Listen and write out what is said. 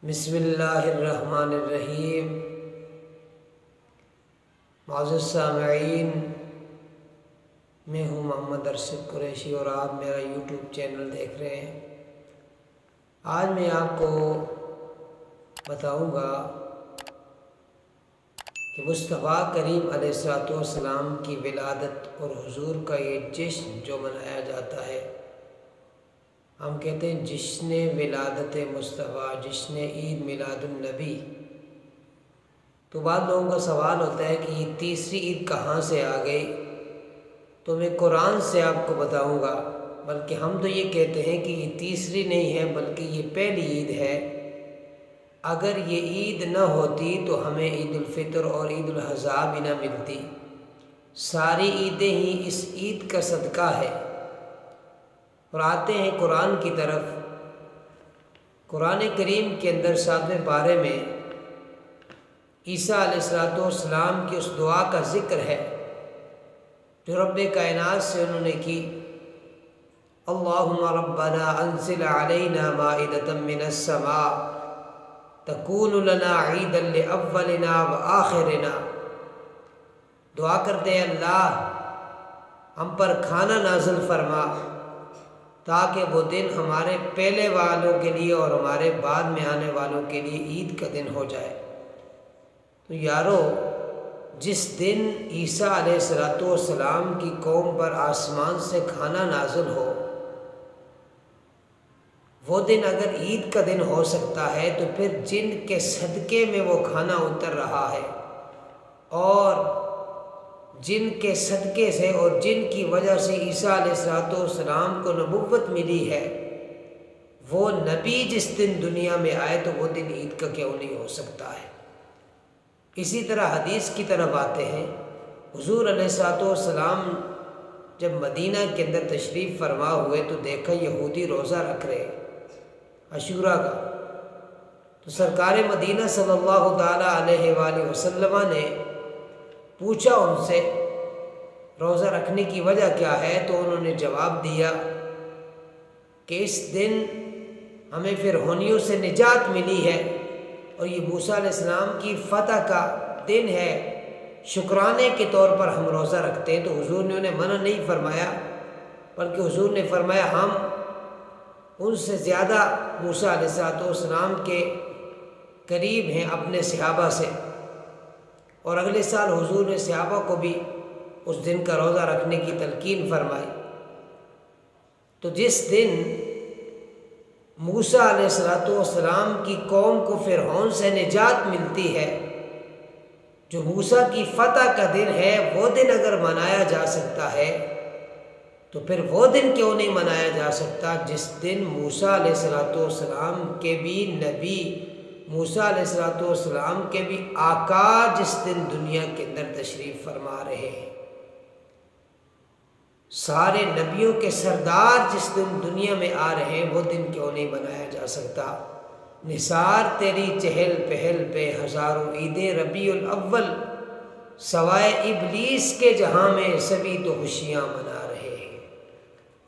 بسم اللہ الرحمن الرحیم۔ معزز سامعین، میں ہوں محمد ارشد قریشی اور آپ میرا یوٹیوب چینل دیکھ رہے ہیں۔ آج میں آپ کو بتاؤں گا کہ مصطفیٰ کریم علیہ السلام کی ولادت اور حضور کا یہ جشن جو منایا جاتا ہے، ہم کہتے ہیں جشن ولادت مصطفیٰ، جشن عید میلاد النبی۔ تو بعض لوگوں کا سوال ہوتا ہے کہ یہ تیسری عید کہاں سے آ گئی؟ تو میں قرآن سے آپ کو بتاؤں گا، بلکہ ہم تو یہ کہتے ہیں کہ یہ تیسری نہیں ہے بلکہ یہ پہلی عید ہے۔ اگر یہ عید نہ ہوتی تو ہمیں عید الفطر اور عید الاضحیٰ بھی نہ ملتی۔ ساری عیدیں ہی اس عید کا صدقہ ہے۔ اور آتے ہیں قرآن کی طرف۔ قرآن کریم کے اندر 7ویں پارے میں عیسیٰ علیہ السلام کی اس دعا کا ذکر ہے جو رب کائنات سے انہوں نے کی۔ اللہم ربنا انزل علینا مائدۃ من السماء تکون لنا عیدا لاولنا وآخرنا۔ دعا کرتے ہیں اللہ ہم پر کھانا نازل فرما تاکہ وہ دن ہمارے پہلے والوں کے لیے اور ہمارے بعد میں آنے والوں کے لیے عید کا دن ہو جائے۔ تو یارو، جس دن عیسیٰ علیہ السلام کی قوم پر آسمان سے کھانا نازل ہو، وہ دن اگر عید کا دن ہو سکتا ہے تو پھر جن کے صدقے میں وہ کھانا اتر رہا ہے اور جن کے صدقے سے اور جن کی وجہ سے عیسیٰ علیہ السلام کو نبوت ملی ہے، وہ نبی جس دن دنیا میں آئے تو وہ دن عید کا کیوں نہیں ہو سکتا ہے؟ اسی طرح حدیث کی طرف آتے ہیں۔ حضور علیہ السلام جب مدینہ کے اندر تشریف فرما ہوئے تو دیکھا یہودی روزہ رکھ رہے عاشوراء کا۔ تو سرکار مدینہ صلی اللہ تعالیٰ علیہ وآلہ وسلم نے پوچھا ان سے روزہ رکھنے کی وجہ کیا ہے، تو انہوں نے جواب دیا کہ اس دن ہمیں فرعونیوں سے نجات ملی ہے اور یہ موسیٰ علیہ السلام کی فتح کا دن ہے، شکرانے کے طور پر ہم روزہ رکھتے ہیں۔ تو حضور نے انہیں منع نہیں فرمایا، بلکہ حضور نے فرمایا ہم ان سے زیادہ موسیٰ علیہ السلام کے قریب ہیں اپنے صحابہ سے۔ اور اگلے سال حضور نے صحابہ کو بھی اس دن کا روزہ رکھنے کی تلقین فرمائی۔ تو جس دن موسیٰ علیہ السلام کی قوم کو فرعون سے نجات ملتی ہے، جو موسیٰ کی فتح کا دن ہے، وہ دن اگر منایا جا سکتا ہے تو پھر وہ دن کیوں نہیں منایا جا سکتا جس دن موسیٰ علیہ السلام کے بھی نبی، موسیٰ علیہ السلام کے بھی آقا جس دن دنیا کے اندر تشریف فرما رہے ہیں، سارے نبیوں کے سردار جس دن دنیا میں آ رہے ہیں، وہ دن کیوں نہیں منایا جا سکتا؟ نثار تیری چہل پہل پہ ہزاروں عیدیں ربیع الاول، سوائے ابلیس کے جہاں میں سبھی تو خوشیاں منا